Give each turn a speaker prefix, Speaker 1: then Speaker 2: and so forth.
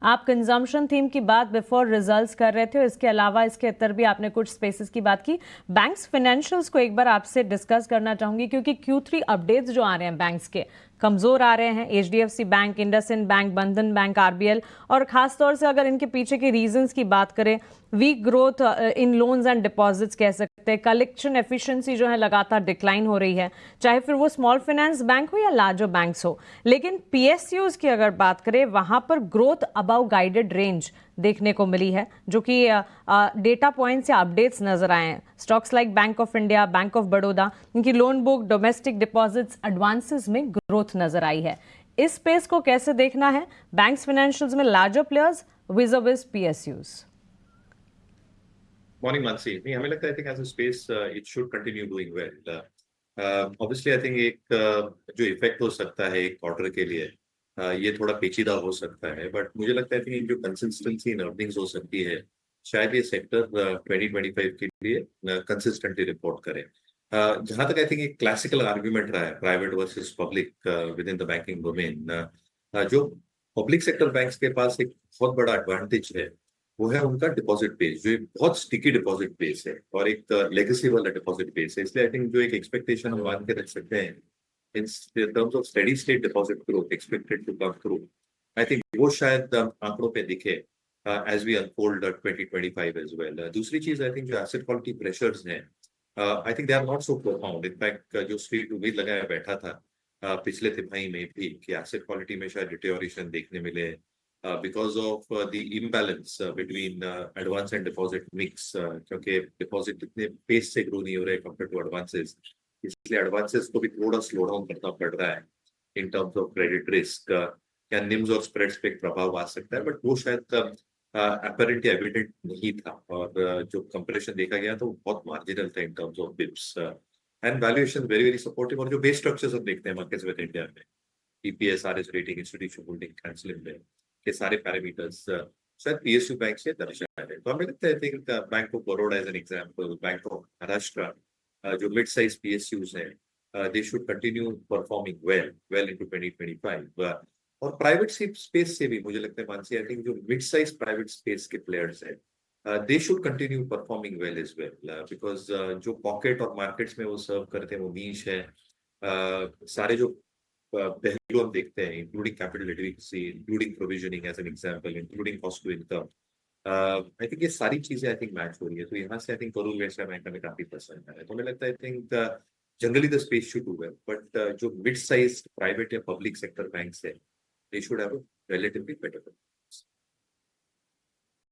Speaker 1: आप consumption theme की बात बिफोर रिजल्ट्स कर रहे थे, इसके अलावा इसके अंदर भी आपने कुछ स्पेसेस की बात की। बैंक्स फाइनेंशियल्स को एक बार आपसे डिस्कस करना चाहूंगी, क्योंकि Q3 अपडेट्स जो आ रहे हैं बैंक्स के कमजोर आ रहे हैं। HDFC बैंक, इंडसइंड बैंक, बंधन बैंक, RBL, और खासतौर से अगर इनके पीछे के रीजंस की बात करें, week growth in loans and deposits कह सकते हैं, कलेक्शन एफिशिएंसी जो है लगातार डिक्लाइन हो रही है, चाहे फिर वो स्मॉल फाइनेंस बैंक हो या लार्जर बैंक्स हो। लेकिन PSUs की अगर बात करें, वहां पर ग्रोथ अबव गाइडेड रेंज देखने को मिली है, जो कि डेटा पॉइंट्स या अपडेट्स नजर आए हैं। Stocks like Bank of India, Bank of Baroda, इनकी loan book, domestic deposits, advances में ग्रोथ नजर आई है। इस स्पेस को कैसे देखना है बैंक्स फाइनेंशियल्स में larger players vis PSUs?
Speaker 2: Morning Mansi, नहीं हमें लगता है, I think as a space it should continue doing well. Obviously I think एक जो इफेक्ट हो सकता है एक क्वार्टर के लिए, ये थोड़ा पेचीदा हो सकता है, बट मुझे लगता है कि जो कंसिस्टेंसी इन अर्निंग्स हो सकती है, शायद ये सेक्टर 2025 के लिए कंसिस्टेंटली रिपोर्ट करे। जहां तक आई थिंक एक क्लासिकल आर्ग्यूमेंट रहा है private versus public with in the banking domain, जो पब्लिक सेक्टर बैंक्स के पास एक बहुत बड़ा एडवांटेज है, वो है उनका डिपॉजिट बेस, जो एक बहुत स्टिकी डिपॉजिट बेस है और एक लेगेसी वाला डिपॉजिट बेस है। इसलिए आई थिंक जो एक एक्सपेक्टेशन हम मान के रख सकते हैं in terms of steady state deposit growth expected to come through, I think वो शायद आंकड़ों पे दिखे as we unfold 2025 as well. दूसरी चीज आई थिंक जो एसेट क्वालिटी प्रेशर्स हैं, I think they are not so profound. In fact जो स्ट्रीट उम्मीद लगाया बैठा था पिछले तिमाही में भी कि एसेट क्वालिटी में शायद डिटेरियोरेशन देखने मिले because of the imbalance between advance and deposit mix, क्योंकि डिपॉजिट इतने पेस से ग्रो नहीं हो रहे कंपेयर टू एडवांसेस, इसलिए एडवांसेस को भी थोड़ा स्लो डाउन करना पड़ रहा है इन टर्म्स ऑफ क्रेडिट रिस्क। क्या निम्स और स्प्रेड्स पे एक प्रभाव आ सकता है, बट वो शायद अपरेंट या एविडेंट नहीं था, और जो कंप्रेशन देखा गया तो बहुत मार्जिनल था इन terms of Bips, and valuation very very supportive. और जो बेस स्ट्रक्चर्स हम देखते हैं मार्केट्स विद इंडिया में, EPS, RS rating, institution holding, cancelling में, के सारे पैरामीटर्स शायद PSU बैंक से दर्शाए हैं। तो हमें लगता है think bank of Baroda as an example, bank of Maharashtra, जो मिड साइज PSUs हैं, they should continue performing well well into 2025। और प्राइवेट स्पेस से भी मुझे लगता है मानसी, आई थिंक जो मिड साइज प्राइवेट स्पेस के प्लेयर्स हैं, they should continue performing well as well, because जो पॉकेट और मार्केट्स में वो सर्व करते हैं वो नीश है। सारे जो पहलू हम देखते हैं, including capital adequacy, including provisioning as an example, including cost to income, I think ये सारी चीजें आई थिंक मैच हो रही है। तो यहाँ से आई थिंक करूर वैसा बैंक हमें काफी पसंद है। तो मुझे लगता है I think generally the space should do well, but जो मिड साइज प्राइवेट या पब्लिक सेक्टर बैंक्स है, they should have relatively better.